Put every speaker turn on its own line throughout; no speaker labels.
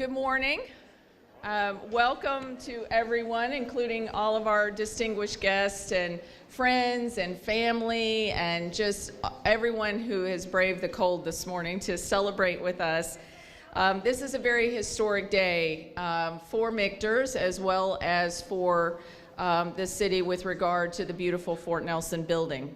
Good morning. Welcome to everyone, including all of our distinguished guests and friends and family and just everyone who has braved the cold this morning to celebrate with us. This is a very historic day for Michters as well as for the city with regard to the beautiful Fort Nelson building.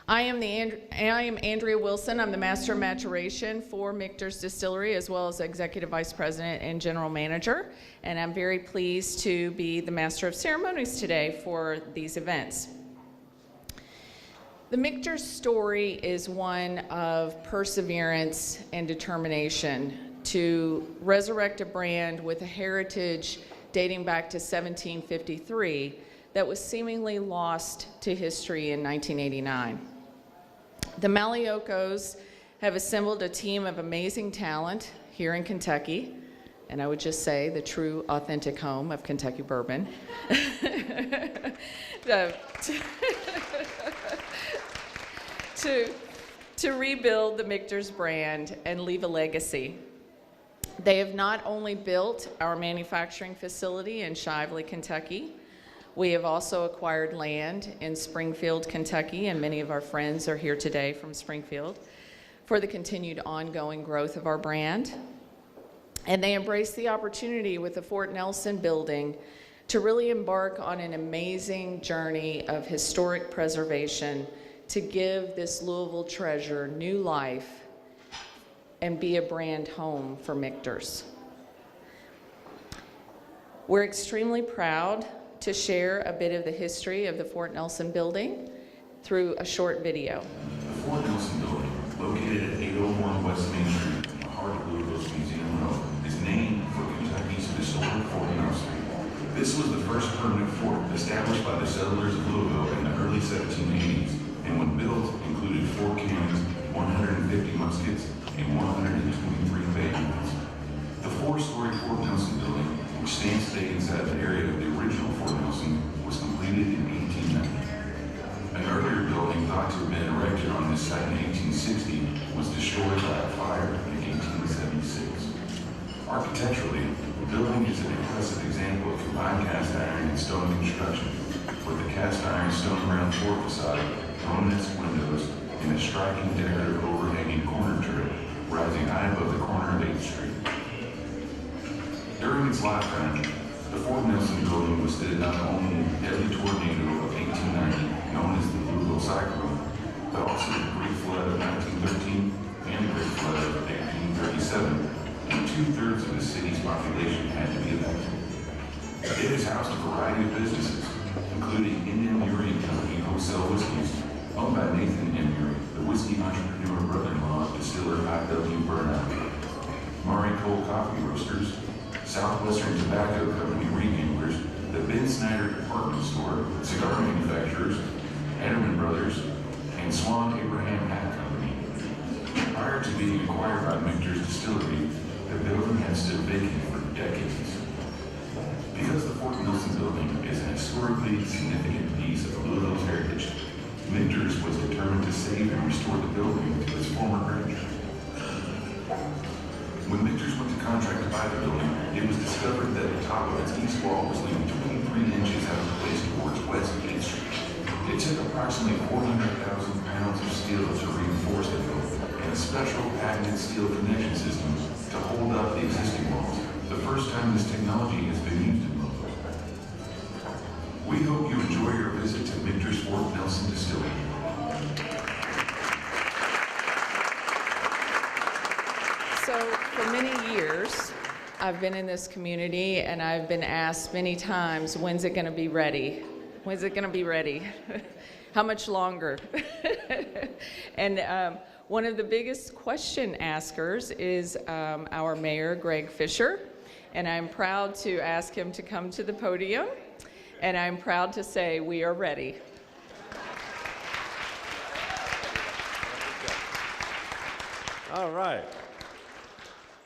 I am Andrea Wilson. I'm the Master of Maturation for Michter's Distillery as well as Executive Vice President and General Manager, and I'm very pleased to be the Master of Ceremonies today for these events. The Michter's story is one of perseverance and determination to resurrect a brand with a heritage dating back to 1753 that was seemingly lost to history in 1989. The Maliocos have assembled a team of amazing talent here in Kentucky, and I would just say the true, authentic home of Kentucky bourbon. to rebuild the Michter's brand and leave a legacy. They have not only built our manufacturing facility in Shively, Kentucky, we have also acquired land in Springfield, Kentucky, and many of our friends are here today from Springfield for the continued ongoing growth of our brand. And they embraced the opportunity with the Fort Nelson building to really embark on an amazing journey of historic preservation to give this Louisville treasure new life and be a brand home for Michters. We're extremely proud to share a bit of the history of the Fort Nelson building through a short video.
The Fort Nelson building, located at 801 West Main Street in the heart of Louisville's Museum Row, is named for Kentucky's historic Fort Nelson. This was the first permanent fort established by the settlers of Louisville in the early 1780s, and when built, included 4 cannons, 150 muskets, and 123 bayonets. The 4-story Fort Nelson building, which stands today inside the area of the original Fort Nelson, was completed in 1890. An earlier building thought to have been erected on this site in 1860 was destroyed by a fire in 1876. Architecturally, the building is an impressive example of combined cast iron and stone construction, with the cast iron stone-ground fort facade, prominent windows, and a striking decorative overhanging corner turret rising high above the corner of 8th Street. During its lifetime, the Fort Nelson building withstood not only the deadly tornado of 1890, known as the Louisville Cyclone, but also the Great Flood of 1913 and the Great Flood of 1837, when 2/3 of the city's population had to be evacuated. It has housed a variety of businesses, including Indian Brewing Company Wholesale Whiskeys, owned by Nathan M. Murray, the whiskey entrepreneur brother-in-law of distiller I.W. Burnett, Murray Cole Coffee Roasters, Southwestern Tobacco Company Regamblers, the Ben Snyder Department Store, cigar manufacturers, Ederman Brothers, and Swan Abraham Hat Company. Prior to being acquired by Michter's Distillery, the building had stood vacant for decades. Because the Fort Nelson building is an historically significant piece of Louisville's heritage, Michters was determined to save and restore the building to its former grandeur. When Michters went to contract to buy the building, it was discovered that the top of its east wall was leaning 23 inches out of place towards West 8th Street. It took approximately 400,000 pounds of steel to reinforce the building, and a special patented steel connection system to hold up the existing walls, the first time this technology has been used in Louisville. We hope you enjoy your visit to Michter's Fort Nelson Distillery.
So for many years, I've been in this community and I've been asked many times, when's it going to be ready? When's it going to be ready? How much longer? And one of the biggest question askers is our mayor, Greg Fischer, and I'm proud to ask him to come to the podium, and I'm proud to say we are ready.
All right.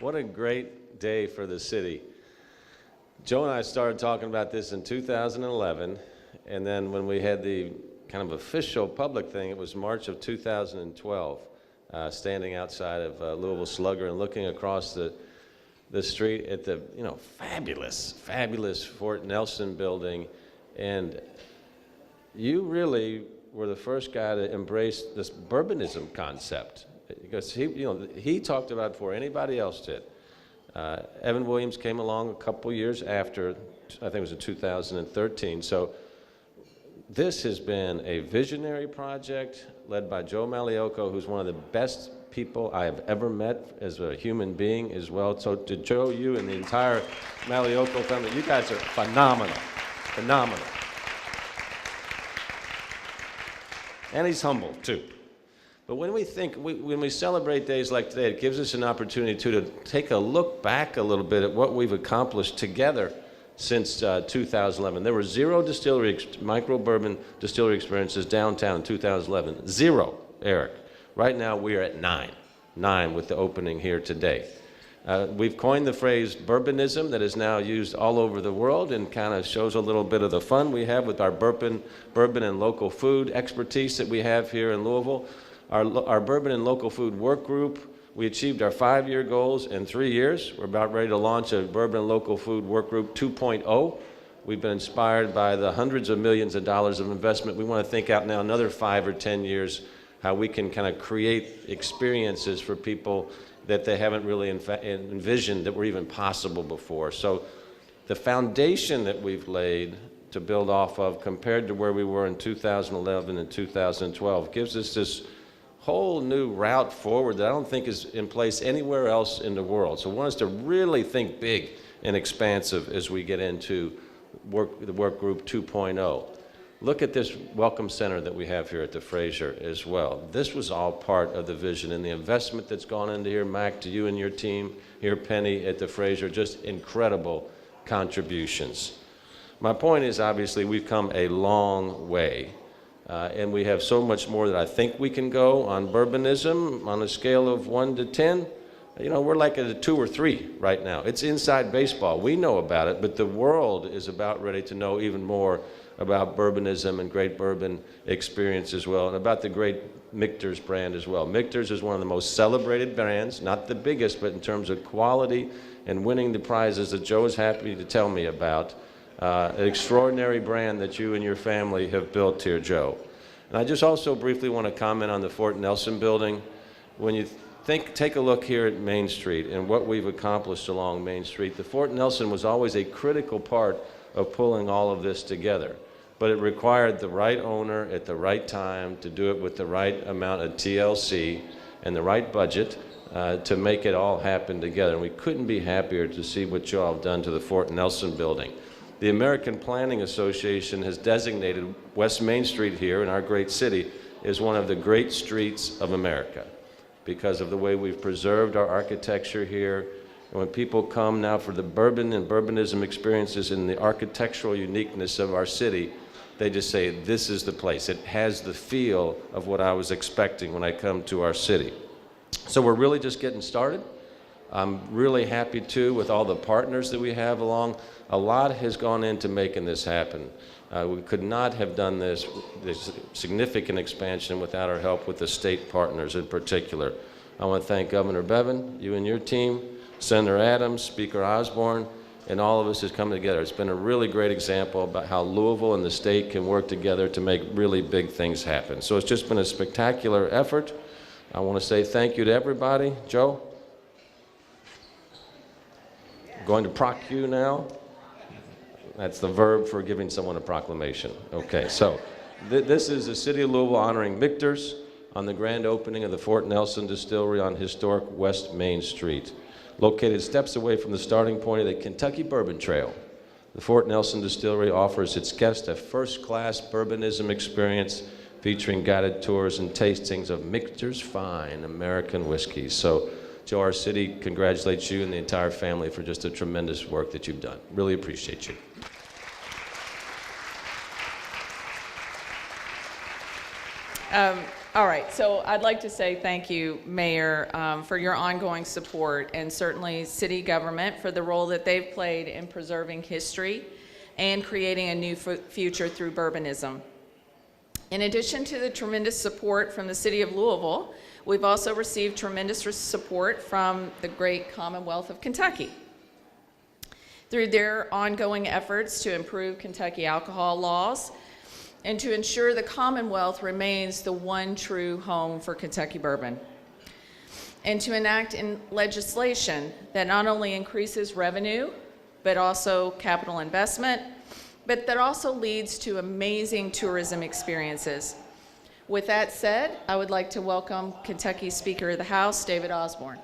What a great day for the city. Joe and I started talking about this in 2011, and then when we had the kind of official public thing, it was March of 2012, standing outside of Louisville Slugger and looking across the the street at the, fabulous, fabulous Fort Nelson building. And you really were the first guy to embrace this bourbonism concept, because he talked about it before anybody else did. Evan Williams came along a couple years after, I think it was in 2013. So this has been a visionary project led by Joe Malioco, who's one of the best people I have ever met as a human being as well. So to Joe, you and the entire Malioco family, you guys are phenomenal, phenomenal. And he's humble too. But when we celebrate days like today, it gives us an opportunity to take a look back a little bit at what we've accomplished together since 2011. There were 0 micro bourbon distillery experiences downtown in 2011. 0, Eric. Right now we are at 9 with the opening here today. We've coined the phrase bourbonism that is now used all over the world, and kind of shows a little bit of the fun we have with our bourbon and local food expertise that we have here in Louisville. Our bourbon and local food work group, we achieved our 5-year goals in 3 years. We're about ready to launch a bourbon and local food work group 2.0. We've been inspired by the hundreds of millions of dollars of investment. We want to think out now another 5 or 10 years how we can kind of create experiences for people that they haven't really envisioned that were even possible before. So the foundation that we've laid to build off of compared to where we were in 2011 and 2012 gives us this whole new route forward that I don't think is in place anywhere else in the world. So I want us to really think big and expansive as we get into the work group 2.0. Look at this welcome center that we have here at the Fraser as well. This was all part of the vision, and the investment that's gone into here, Mac, to you and your team here, Penny, at the Fraser, just incredible contributions. My point is, obviously, we've come a long way, and we have so much more that I think we can go on bourbonism on a scale of 1 to 10. We're like at a 2 or 3 right now. It's inside baseball. We know about it, but the world is about ready to know even more about bourbonism and great bourbon experience as well, and about the great Michter's brand as well. Michter's is one of the most celebrated brands, not the biggest, but in terms of quality and winning the prizes that Joe is happy to tell me about. An extraordinary brand that you and your family have built here, Joe. And I just also briefly want to comment on the Fort Nelson building. When you take a look here at Main Street and what we've accomplished along Main Street, the Fort Nelson was always a critical part of pulling all of this together. But it required the right owner at the right time to do it with the right amount of TLC and the right budget to make it all happen together. And we couldn't be happier to see what you all have done to the Fort Nelson building. The American Planning Association has designated West Main Street here in our great city as one of the great streets of America because of the way we've preserved our architecture here. And when people come now for the bourbon and bourbonism experiences in the architectural uniqueness of our city, they just say, this is the place. It has the feel of what I was expecting when I come to our city. So we're really just getting started. I'm really happy too with all the partners that we have along. A lot has gone into making this happen. We could not have done this significant expansion without our help with the state partners in particular. I want to thank Governor Bevin, you and your team, Senator Adams, Speaker Osborne, and all of us has come together. It's been a really great example about how Louisville and the state can work together to make really big things happen. So it's just been a spectacular effort. I want to say thank you to everybody. Joe? Going to proc you now. That's the verb for giving someone a proclamation. Okay, so this is the City of Louisville honoring Michter's on the grand opening of the Fort Nelson Distillery on historic West Main Street. Located steps away from the starting point of the Kentucky Bourbon Trail, the Fort Nelson Distillery offers its guests a first-class bourbonism experience featuring guided tours and tastings of Michter's fine American whiskeys. So, Joe, our city congratulates you and the entire family for just a tremendous work that you've done. Really appreciate you.
All right, so I'd like to say thank you, Mayor, for your ongoing support, and certainly city government for the role that they've played in preserving history and creating a new future through bourbonism. In addition to the tremendous support from the city of Louisville, we've also received tremendous support from the great Commonwealth of Kentucky through their ongoing efforts to improve Kentucky alcohol laws and to ensure the Commonwealth remains the one true home for Kentucky bourbon, and to enact in legislation that not only increases revenue, but also capital investment, but that also leads to amazing tourism experiences. With that said, I would like to welcome Kentucky Speaker of the House, David Osborne.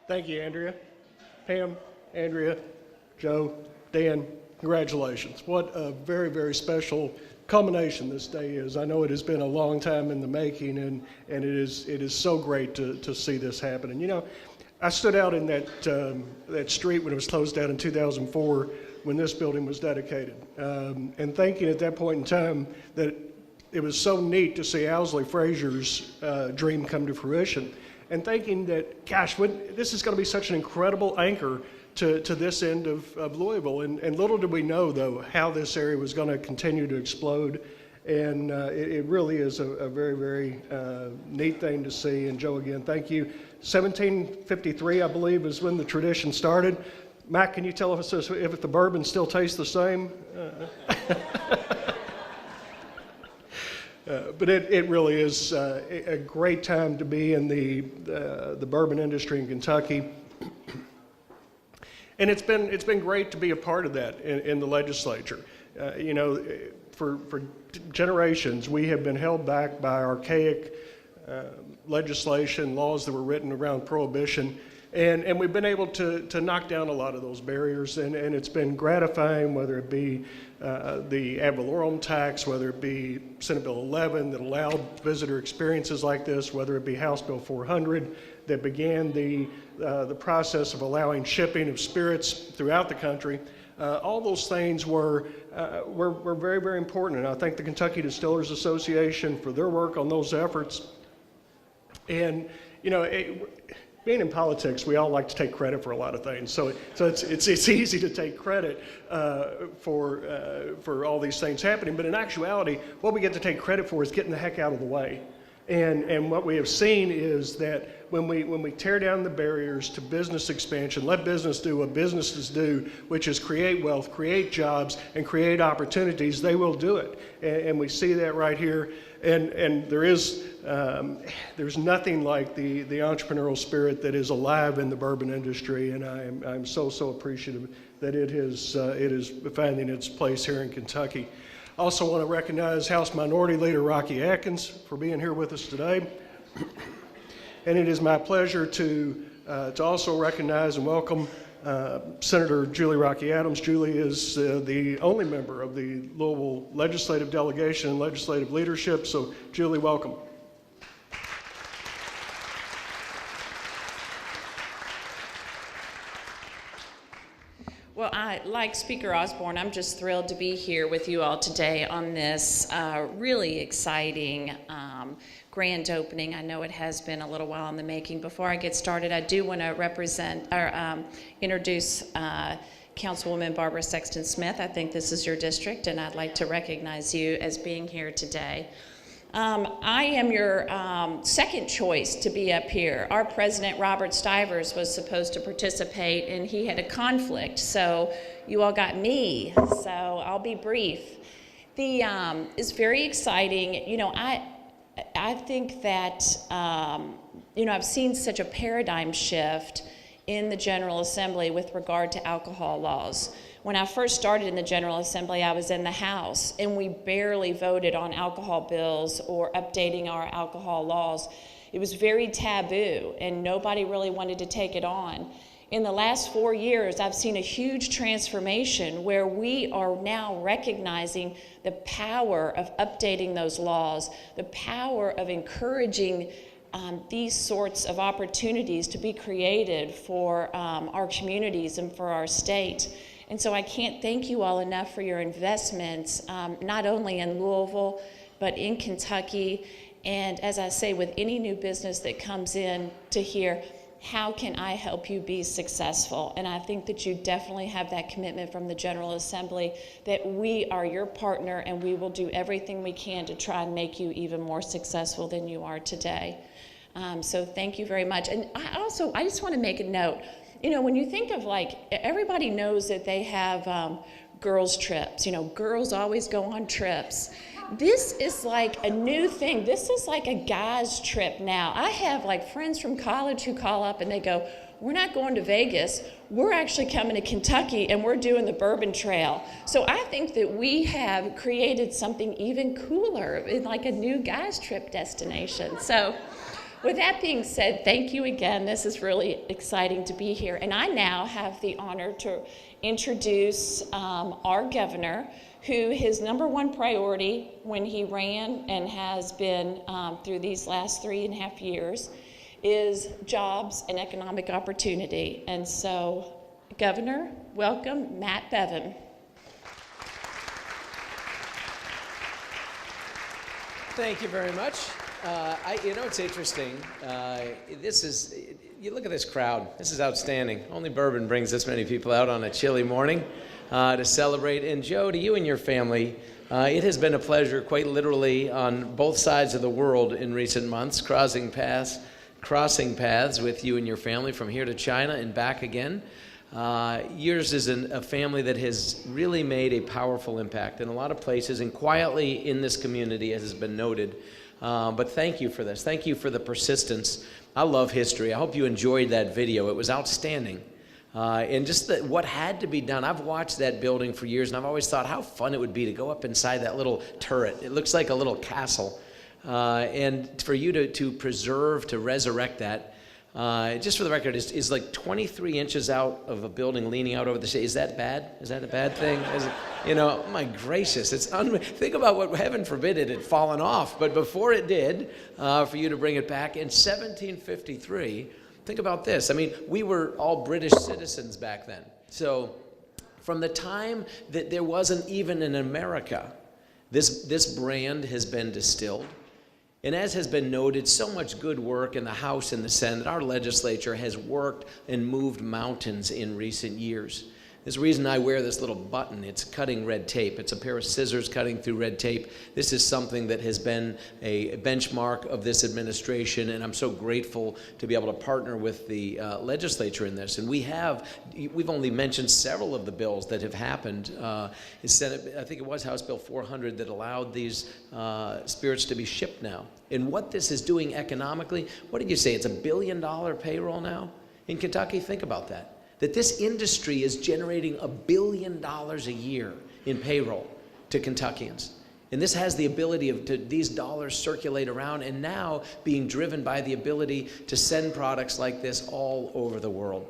Thank you, Andrea. Pam, Andrea, Joe, Dan, congratulations. What a very, very special culmination this day is. I know it has been a long time in the making, and it is so great to see this happen. And you know, I stood out in that street when it was closed down in 2004 when this building was dedicated, and thinking at that point in time that it was so neat to see Owsley Frazier's dream come to fruition, and thinking that, gosh, this is going to be such an incredible anchor to this end of Louisville. And little did we know, though, how this area was going to continue to explode. And it really is a very, very neat thing to see. And Joe, again, thank you. 1753, I believe, is when the tradition started. Matt, can you tell us if the bourbon still tastes the same? But it really is a great time to be in the bourbon industry in Kentucky. And it's been great to be a part of that in the legislature. You know, for generations, we have been held back by archaic legislation, laws that were written around prohibition, and we've been able to knock down a lot of those barriers, and it's been gratifying, whether it be the ad valorem tax, whether it be Senate Bill 11 that allowed visitor experiences like this, whether it be House Bill 400 that began the process of allowing shipping of spirits throughout the country. All those things were very, very important, and I thank the Kentucky Distillers Association for their work on those efforts. And you know, being in politics, we all like to take credit for a lot of things. So it's easy to take credit for all these things happening. But in actuality, what we get to take credit for is getting the heck out of the way. And what we have seen is that when we tear down the barriers to business expansion, let business do what businesses do, which is create wealth, create jobs, and create opportunities, they will do it. And we see that right here. And there's nothing like the entrepreneurial spirit that is alive in the bourbon industry, and I'm so appreciative that it is finding its place here in Kentucky. I also want to recognize House Minority Leader Rocky Atkins for being here with us today. And it is my pleasure to also recognize and welcome Senator Julie Rocky Adams. Julie is the only member of the Louisville Legislative Delegation and Legislative Leadership. So, Julie, welcome.
Well, like Speaker Osborne, I'm just thrilled to be here with you all today on this really exciting grand opening. I know it has been a little while in the making. Before I get started, I do want to introduce Councilwoman Barbara Sexton Smith. I think this is your district, and I'd like to recognize you as being here today. I am your second choice to be up here. Our president, Robert Stivers, was supposed to participate, and he had a conflict, so you all got me, so I'll be brief. It's very exciting. You know, I think that, you know, I've seen such a paradigm shift in the General Assembly with regard to alcohol laws. When I first started in the General Assembly, I was in the House, and we barely voted on alcohol bills or updating our alcohol laws. It was very taboo, and nobody really wanted to take it on. In the last 4 years, I've seen a huge transformation where we are now recognizing the power of updating those laws, the power of encouraging these sorts of opportunities to be created for our communities and for our state. And so I can't thank you all enough for your investments, not only in Louisville, but in Kentucky. And as I say, with any new business that comes in to here, how can I help you be successful? And I think that you definitely have that commitment from the General Assembly that we are your partner and we will do everything we can to try and make you even more successful than you are today. So thank you very much. And I just want to make a note. You know, when you think of, like, everybody knows that they have girls' trips. You know, girls always go on trips. This is like a new thing. This is like a guy's trip now. I have like friends from college who call up and they go, we're not going to Vegas. We're actually coming to Kentucky and we're doing the Bourbon Trail. So I think that we have created something even cooler, like a new guy's trip destination. So with that being said, thank you again. This is really exciting to be here. And I now have the honor to introduce our governor, who his #1 priority when he ran and has been through these last 3.5 years is jobs and economic opportunity. And so, Governor, welcome, Matt Bevin.
Thank you very much. You know, it's interesting. You look at this crowd. This is outstanding. Only bourbon brings this many people out on a chilly morning to celebrate. And Joe, to you and your family, it has been a pleasure, quite literally, on both sides of the world in recent months, crossing paths with you and your family from here to China and back again. Yours is a family that has really made a powerful impact in a lot of places and quietly in this community, as has been noted. But thank you for this. Thank you for the persistence. I love history. I hope you enjoyed that video. It was outstanding. And just what had to be done. I've watched that building for years, and I've always thought how fun it would be to go up inside that little turret. It looks like a little castle. And for you to preserve, to resurrect that, just for the record, is like 23 inches out of a building leaning out over the sea. Is that bad? Is that a bad thing? You know, my gracious, think about what, heaven forbid, it had fallen off. But before it did, for you to bring it back in 1753, think about this. I mean, we were all British citizens back then. So from the time that there wasn't even an America, this brand has been distilled. And as has been noted, so much good work in the House and the Senate. Our legislature has worked and moved mountains in recent years. There's a reason I wear this little button. It's cutting red tape. It's a pair of scissors cutting through red tape. This is something that has been a benchmark of this administration, and I'm so grateful to be able to partner with the legislature in this. And we've only mentioned several of the bills that have happened. In Senate, I think it was House Bill 400 that allowed these spirits to be shipped now. And what this is doing economically, what did you say? It's $1 billion payroll now in Kentucky? Think about that. That this industry is generating $1 billion a year in payroll to Kentuckians. And this has the ability to these dollars circulate around and now being driven by the ability to send products like this all over the world.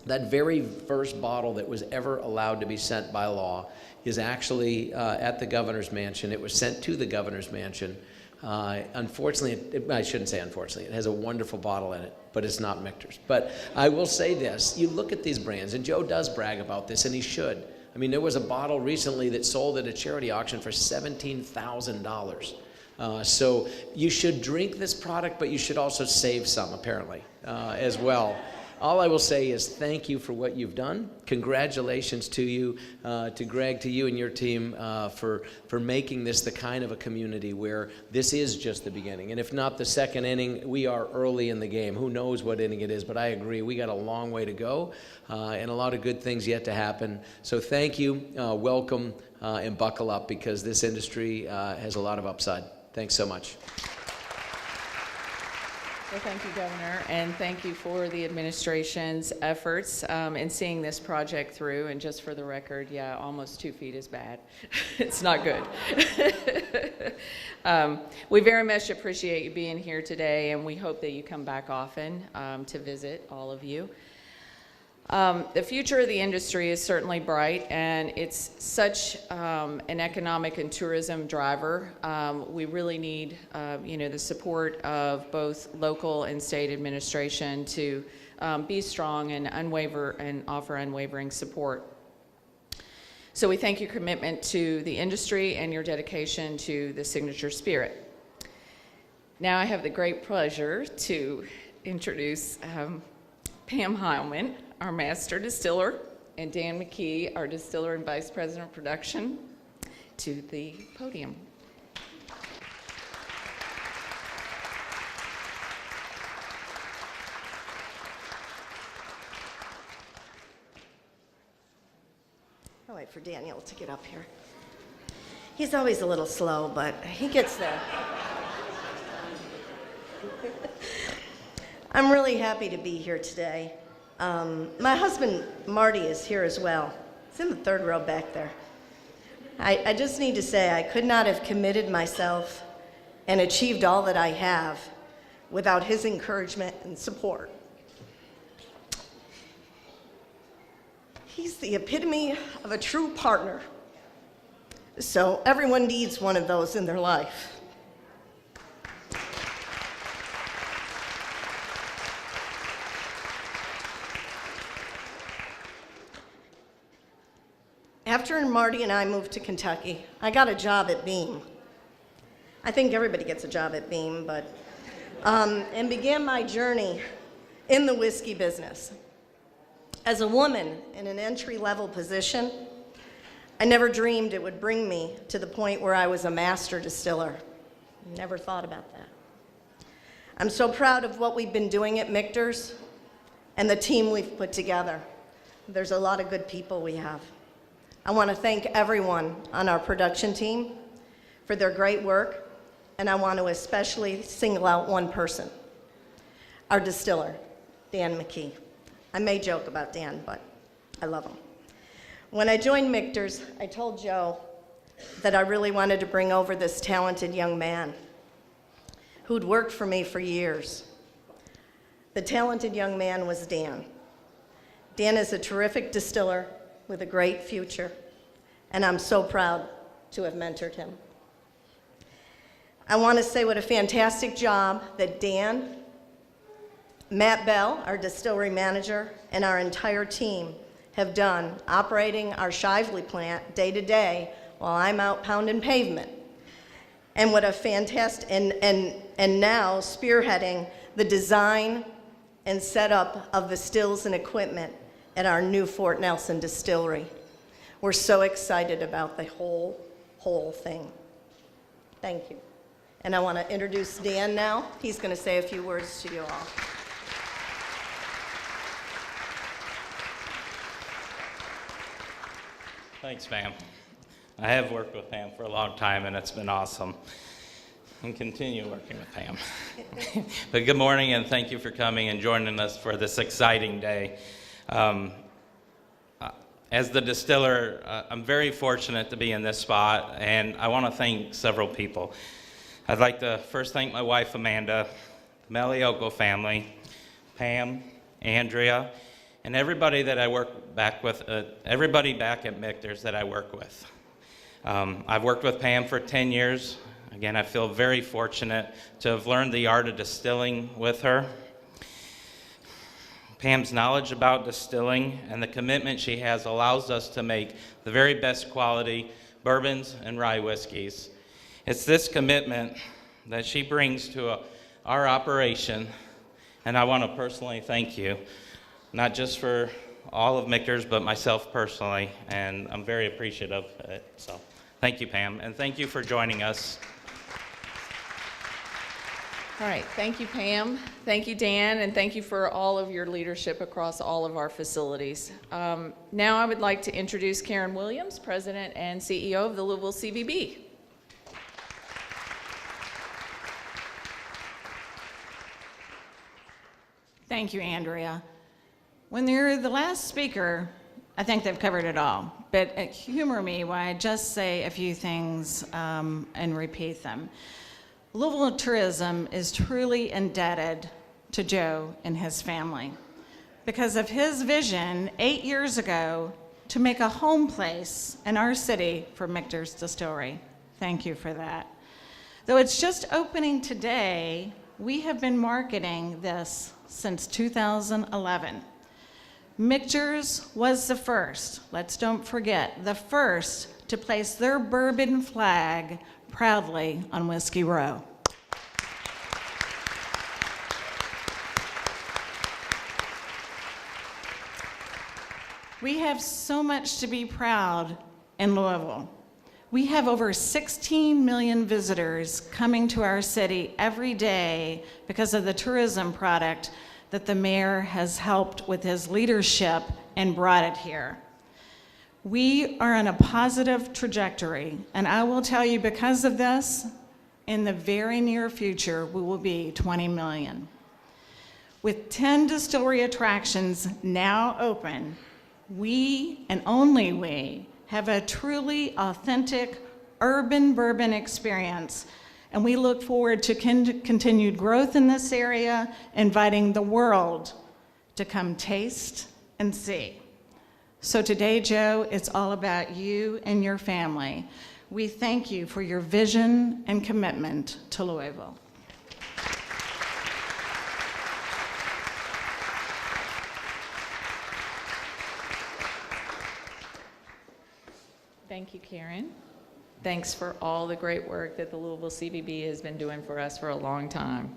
That very first bottle that was ever allowed to be sent by law is actually at the governor's mansion. It was sent to the governor's mansion. Unfortunately, I shouldn't say unfortunately, it has a wonderful bottle in it, but it's not Michter's. But I will say this, you look at these brands, and Joe does brag about this, and he should. I mean, there was a bottle recently that sold at a charity auction for $17,000. So you should drink this product, but you should also save some, apparently, as well. All I will say is thank you for what you've done. Congratulations to you, to Greg, to you and your team for making this the kind of a community where this is just the beginning. And if not the second inning, we are early in the game. Who knows what inning it is, but I agree. We got a long way to go and a lot of good things yet to happen. So thank you, welcome, and buckle up because this industry has a lot of upside. Thanks so much.
Well, thank you, Governor, and thank you for the administration's efforts in seeing this project through. And just for the record, yeah, almost 2 feet is bad. It's not good. We very much appreciate you being here today, and we hope that you come back often to visit, all of you. The future of the industry is certainly bright, and it's such an economic and tourism driver. We really need, the support of both local and state administration to be strong and offer unwavering support. So we thank your commitment to the industry and your dedication to the signature spirit. Now I have the great pleasure to introduce Pam Heilmann, our master distiller, and Dan McKee, our distiller and vice president of production, to the podium.
I'll wait for Daniel to get up here. He's always a little slow, but he gets there. I'm really happy to be here today. My husband, Marty, is here as well. He's in the third row back there. I just need to say I could not have committed myself and achieved all that I have without his encouragement and support. He's the epitome of a true partner. So everyone needs one of those in their life. After Marty and I moved to Kentucky, I got a job at BEVIN. I think everybody gets a job at BEVIN, but, and began my journey in the whiskey business. As a woman in an entry-level position, I never dreamed it would bring me to the point where I was a master distiller. Never thought about that. I'm so proud of what we've been doing at Michter's and the team we've put together. There's a lot of good people we have. I want to thank everyone on our production team for their great work, and I want to especially single out one person, our distiller, Dan McKee. I may joke about Dan, but I love him. When I joined Michter's, I told Joe that I really wanted to bring over this talented young man who'd worked for me for years. The talented young man was Dan. Dan is a terrific distiller with a great future, and I'm so proud to have mentored him. I want to say what a fantastic job that Dan, Matt Bell, our distillery manager, and our entire team have done operating our Shively plant day to day while I'm out pounding pavement. And what a fantastic, and now spearheading the design and setup of the stills and equipment at our new Fort Nelson Distillery. We're so excited about the whole thing. Thank you. And I want to introduce Dan now. He's going to say a few words to you all.
Thanks, Pam. I have worked with Pam for a long time, and it's been awesome. And continue working with Pam. But good morning, and thank you for coming and joining us for this exciting day. As the distiller, I'm very fortunate to be in this spot, and I want to thank several people. I'd like to first thank my wife, Amanda, the Malioco family, Pam, ANDREA, and everybody that I work back with, everybody back at Michter's that I work with. I've worked with Pam for 10 years. Again, I feel very fortunate to have learned the art of distilling with her. Pam's knowledge about distilling and the commitment she has allows us to make the very best quality bourbons and rye whiskeys. It's this commitment that she brings to our operation, and I want to personally thank you, not just for all of Michter's, but myself personally, and I'm very appreciative of it. So thank you, Pam, and thank you for joining us.
All right, thank you, Pam. Thank you, Dan, and thank you for all of your leadership across all of our facilities. Now I would like to introduce Karen Williams, President and CEO of the Louisville CVB.
Thank you, Andrea. When you're the last speaker, I think they've covered it all, but humor me while I just say a few things and repeat them. Louisville tourism is truly indebted to Joe and his family because of his vision 8 years ago to make a home place in our city for Michter's Distillery. Thank you for that. Though it's just opening today, we have been marketing this since 2011. Michter's was the first, let's don't forget, the first to place their bourbon flag proudly on Whiskey Row. We have so much to be proud in Louisville. We have over 16 million visitors coming to our city every day because of the tourism product that the mayor has helped with his leadership and brought it here. We are on a positive trajectory, and I will tell you, because of this, in the very near future, we will be 20 million. With 10 distillery attractions now open, we, and only we, have a truly authentic urban bourbon experience, and we look forward to continued growth in this area, inviting the world to come taste and see. So today, Joe, it's all about you and your family. We thank you for your vision and commitment to Louisville.
Thank you, Karen. Thanks for all the great work that the Louisville CVB has been doing for us for a long time.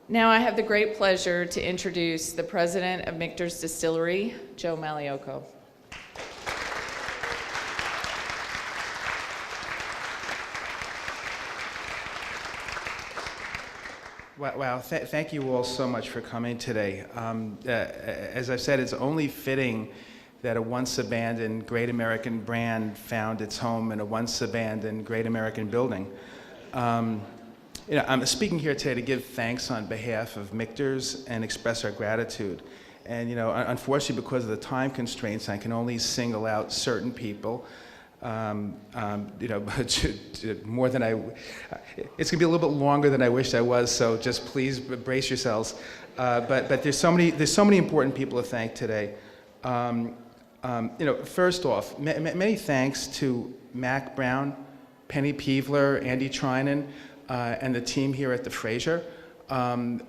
Now I have the great pleasure to introduce the president of Michter's Distillery, Joe Malioco.
Wow, thank you all so much for coming today. As I've said, it's only fitting that a once abandoned great American brand found its home in a once abandoned great American building. I'm speaking here today to give thanks on behalf of Michter's and express our gratitude. And unfortunately, because of the time constraints, I can only single out certain people. More than it's gonna be a little bit longer than I wish I was. So just please brace yourselves. But there's so many important people to thank today. First off, many thanks to Mac Brown, Penny Peevler, Andy Trinan, and the team here at the FISCHER. I'm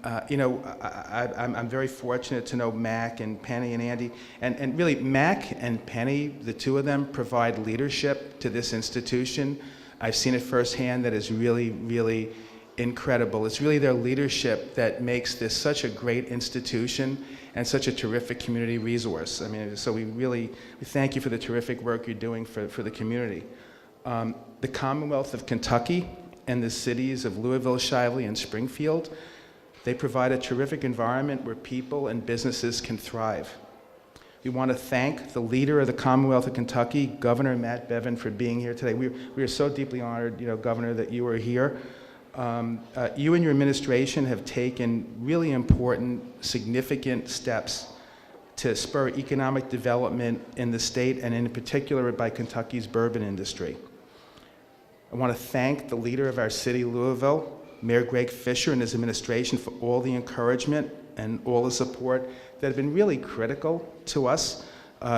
very fortunate to know Mac and Penny and Andy, and really Mac and Penny, the two of them, provide leadership to this institution. I've seen it firsthand. That is really, really incredible. It's really their leadership that makes this such a great institution and such a terrific community resource. I mean, so we thank you for the terrific work you're doing for the community. The Commonwealth of Kentucky and the cities of Louisville, Shively, and Springfield, they provide a terrific environment where people and businesses can thrive. We want to thank the leader of the Commonwealth of Kentucky, Governor Matt Bevin, for being here today. We are so deeply honored, Governor, that you are here. You and your administration have taken really important, significant steps to spur economic development in the state, and in particular by Kentucky's bourbon industry. I want to thank the leader of our city, Louisville, Mayor Greg Fisher, and his administration for all the encouragement and all the support that have been really critical to us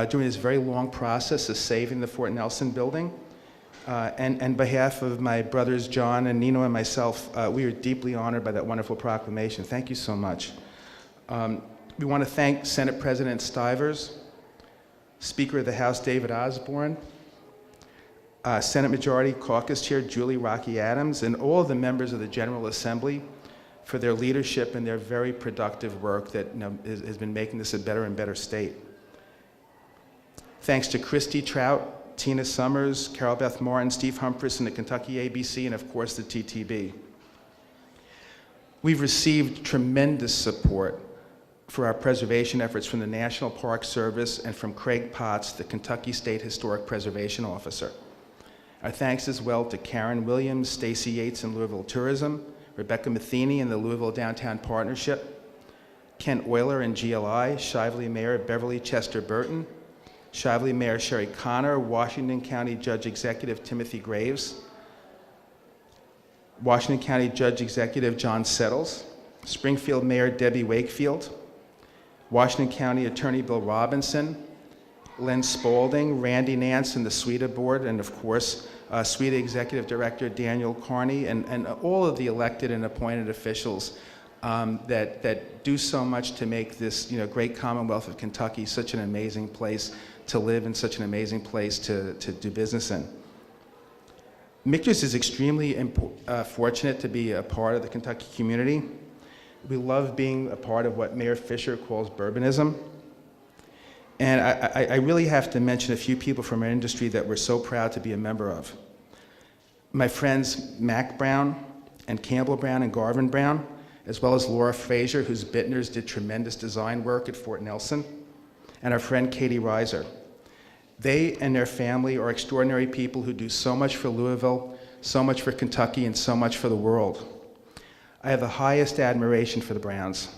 during this very long process of saving the Fort Nelson building. And on behalf of my brothers John and Nino and myself, we are deeply honored by that wonderful proclamation. Thank you so much. We want to thank Senate President Stivers, Speaker of the House David Osborne, Senate Majority Caucus Chair Julie Rocky Adams, and all of the members of the General Assembly for their leadership and their very productive work that has been making this a better and better state. Thanks to Christy Trout, Tina Summers, Carol Beth Martin, Steve Humphries, and the Kentucky ABC, and of course the TTB. We've received tremendous support for our preservation efforts from the National Park Service and from Craig Potts, the Kentucky State Historic Preservation Officer. Our thanks as well to Karen Williams, Stacy Yates and Louisville Tourism, Rebecca Matheny and the Louisville Downtown Partnership, Ken Euler and GLI, Shively Mayor Beverly Chester Burton, Shively Mayor Sherry Connor, Washington County Judge Executive Timothy Graves, Washington County Judge Executive John Settles, Springfield Mayor Debbie Wakefield, Washington County Attorney Bill Robinson, Len Spaulding, Randy Nance and the SWEDA Board, and of course, SWEDA Executive Director Daniel Carney, and all of the elected and appointed officials that do so much to make this great Commonwealth of Kentucky such an amazing place to live and such an amazing place to do business in. Michter's is extremely fortunate to be a part of the Kentucky community. We love being a part of what Mayor Fisher calls bourbonism. And I really have to mention a few people from our industry that we're so proud to be a member of. My friends Mac Brown and Campbell Brown and Garvin Brown, as well as Laura Frazier, whose Bittners did tremendous design work at Fort Nelson, and our friend Katie Reiser. They and their family are extraordinary people who do so much for Louisville, so much for Kentucky, and so much for the world. I have the highest admiration for the Browns.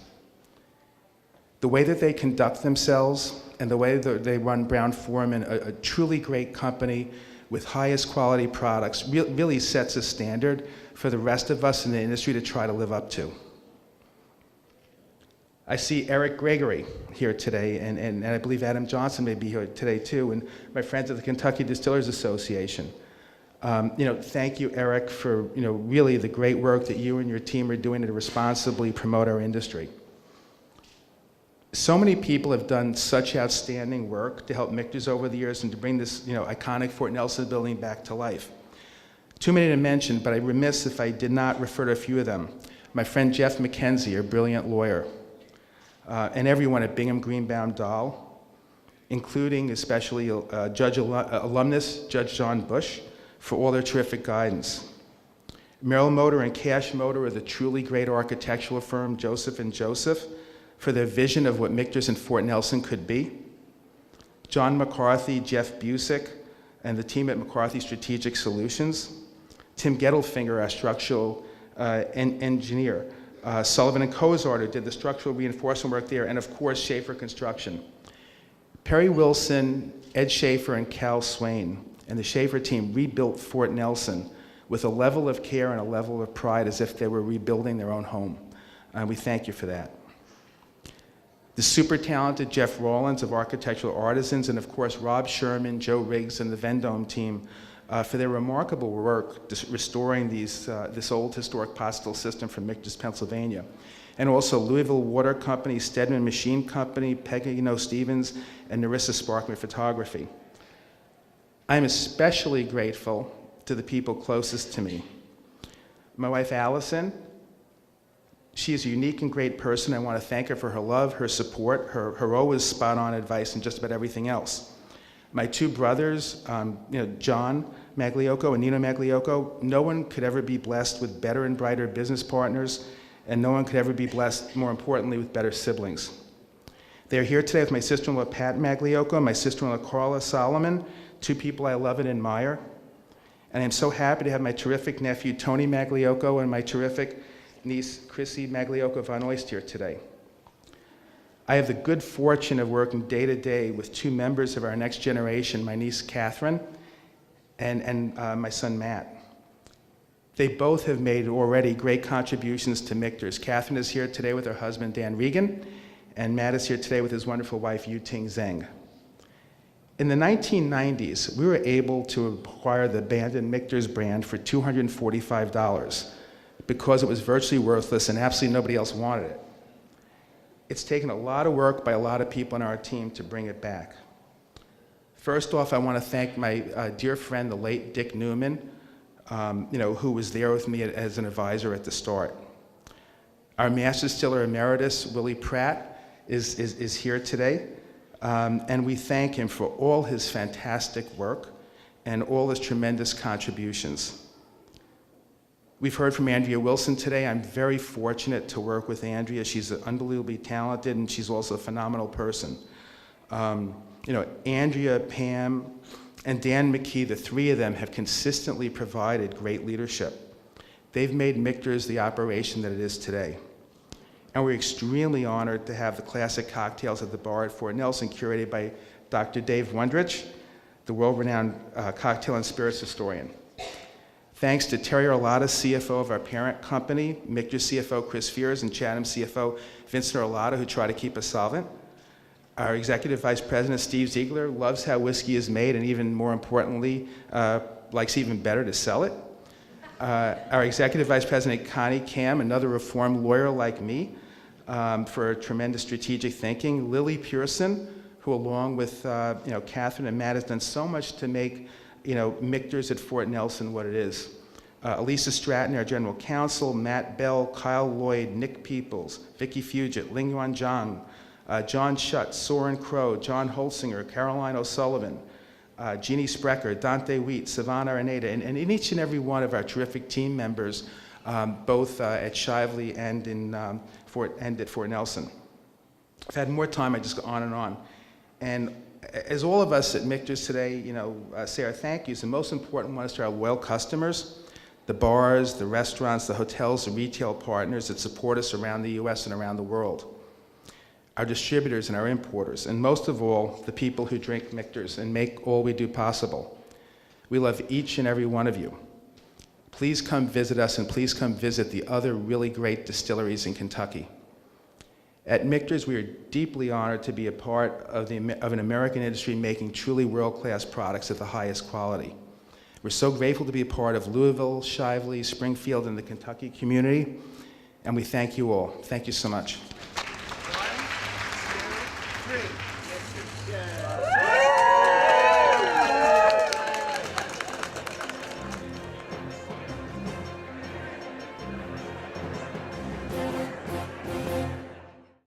The way that they conduct themselves and the way that they run Brown-Forman, a truly great company with highest quality products, really sets a standard for the rest of us in the industry to try to live up to. I see Eric Gregory here today, and I believe Adam Johnson may be here today too, and my friends at the Kentucky Distillers Association. Thank you, Eric, for really the great work that you and your team are doing to responsibly promote our industry. So many people have done such outstanding work to help Michter's over the years and to bring this iconic Fort Nelson building back to life. Too many to mention, but I'd be remiss if I did not refer to a few of them. My friend Jeff McKenzie, a brilliant lawyer, and everyone at Bingham Greenbaum Dahl, including especially alumnus Judge John Bush, for all their terrific guidance. Merrill Motor and Cash Motor are the truly great architectural firm, Joseph & Joseph, for their vision of what Michter's and Fort Nelson could be. John McCarthy, Jeff Busick, and the team at McCarthy Strategic Solutions. Tim Gettelfinger, our structural engineer. Sullivan and Cozart did the structural reinforcement work there, and of course, Schaefer Construction. Perry Wilson, Ed Schaefer, and Cal Swain, and the Schaefer team rebuilt Fort Nelson with a level of care and a level of pride as if they were rebuilding their own home. And we thank you for that. The super talented Jeff Rawlins of Architectural Artisans, and of course Rob Sherman, Joe Riggs, and the Vendome team for their remarkable work restoring this old historic postal system from Michter's, Pennsylvania. And also Louisville Water Company, Stedman Machine Company, Peggy Stevens, and Narissa Sparkman Photography. I'm especially grateful to the people closest to me. My wife Allison. She is a unique and great person. I want to thank her for her love, her support, her always spot-on advice, and just about everything else. My two brothers, John Magliocco and Nino Magliocco, no one could ever be blessed with better and brighter business partners, and no one could ever be blessed, more importantly, with better siblings. They're here today with my sister-in-law, Pat Magliocco, and my sister-in-law, Carla Solomon, two people I love and admire. And I'm so happy to have my terrific nephew, Tony Magliocco, and my terrific niece, Chrissy Magliocco von Oist, here today. I have the good fortune of working day to day with two members of our next generation, my niece, Catherine, and my son, Matt. They both have made already great contributions to Michter's. Catherine is here today with her husband, Dan Regan, and Matt is here today with his wonderful wife, Yu-Ting Zheng. In the 1990s, we were able to acquire the abandoned Michter's brand for $245 because it was virtually worthless and absolutely nobody else wanted it. It's taken a lot of work by a lot of people on our team to bring it back. First off, I want to thank my dear friend, the late Dick Newman, who was there with me as an advisor at the start. Our Master Distiller Emeritus, Willie Pratt, is here today. And we thank him for all his fantastic work and all his tremendous contributions. We've heard from Andrea Wilson today. I'm very fortunate to work with Andrea. She's unbelievably talented, and she's also a phenomenal person. Andrea, Pam, and Dan McKee, the three of them have consistently provided great leadership. They've made Michter's the operation that it is today. And we're extremely honored to have the classic cocktails at the bar at Fort Nelson curated by Dr. Dave Wondrich, the world-renowned cocktail and spirits historian. Thanks to Terry Arlotta, CFO of our parent company, Michter CFO Chris Fears, and Chatham CFO Vincent Arlotta, who try to keep us solvent. Our Executive Vice President, Steve Ziegler, loves how whiskey is made and even more importantly, likes even better to sell it. Our Executive Vice President, Connie Kam, another reformed lawyer like me, for tremendous strategic thinking. Lily Pearson, who along with Catherine and Matt has done so much to make Michter's at Fort Nelson what it is. Elisa Stratton, our General Counsel, Matt Bell, Kyle Lloyd, Nick Peoples, Vicki Fugit, Ling Yuan Zhang, John Schutz, Soren Crow, John Holsinger, Caroline O'Sullivan, Jeannie Sprecher, Dante Wheat, Savannah Renata, and in each and every one of our terrific team members, both at Shively and at Fort Nelson. If I had more time, I'd just go on and on. And as all of us at Michter's today, say our thank yous, the most important one is to our loyal customers, the bars, the restaurants, the hotels, the retail partners that support us around the U.S. and around the world, our distributors and our importers, and most of all, the people who drink Michter's and make all we do possible. We love each and every one of you. Please come visit us, and please come visit the other really great distilleries in Kentucky. At Michter's, we are deeply honored to be a part of an American industry making truly world-class products at the highest quality. We're so grateful to be a part of Louisville, Shively, Springfield, and the Kentucky community, and we thank you all. Thank you so much.
1, 2, 3.